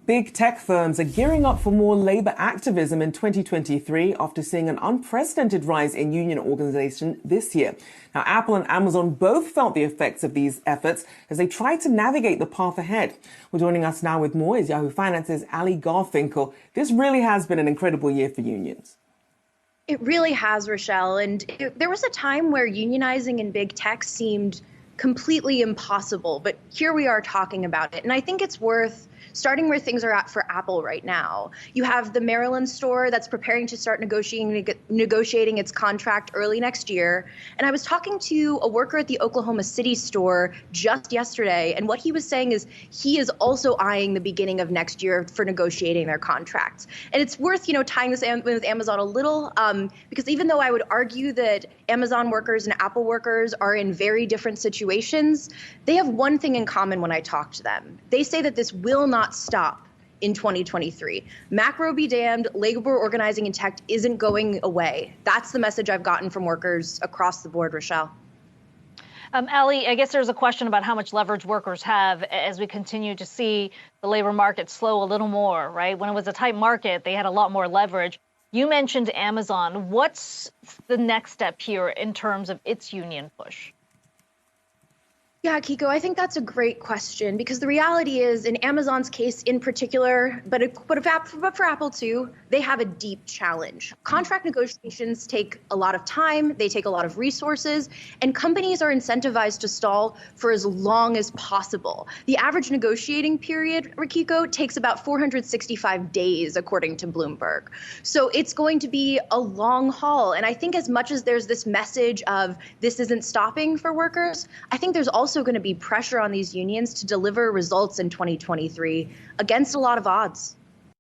Big tech firms are gearing up for more labor activism in 2023 after seeing an unprecedented rise in union organization this year. Now, Apple and Amazon both felt the effects of these efforts as they tried to navigate the path ahead. Well, joining us now with more is Yahoo Finance's Allie Garfinkle. This really has been an incredible year for unions. It really has, Rochelle. And there was a time where unionizing in big tech seemed completely impossible, but here we are talking about it. And I think it's worth starting where things are at for Apple right now. You have the Maryland store that's preparing to start negotiating its contract early next year. And I was talking to a worker at the Oklahoma City store just yesterday, and what he was saying is he is also eyeing the beginning of next year for negotiating their contracts. And it's worth, tying this in with Amazon a little, because even though I would argue that Amazon workers and Apple workers are in very different situations, they have one thing in common when I talk to them. They say that this will not stop in 2023. Macro be damned, labor organizing in tech isn't going away. That's the message I've gotten from workers across the board, Rochelle. Allie, I guess there's a question about how much leverage workers have as we continue to see the labor market slow a little more, right? When it was a tight market, they had a lot more leverage. You mentioned Amazon. What's the next step here in terms of its union push? Yeah, Kiko, I think that's a great question, because the reality is, in Amazon's case in particular, but for Apple too, they have a deep challenge. Contract negotiations take a lot of time, they take a lot of resources, and companies are incentivized to stall for as long as possible. The average negotiating period, Kiko, takes about 465 days, according to Bloomberg. So it's going to be a long haul. And I think as much as there's this message of this isn't stopping for workers, I think there's also going to be pressure on these unions to deliver results in 2023 against a lot of odds.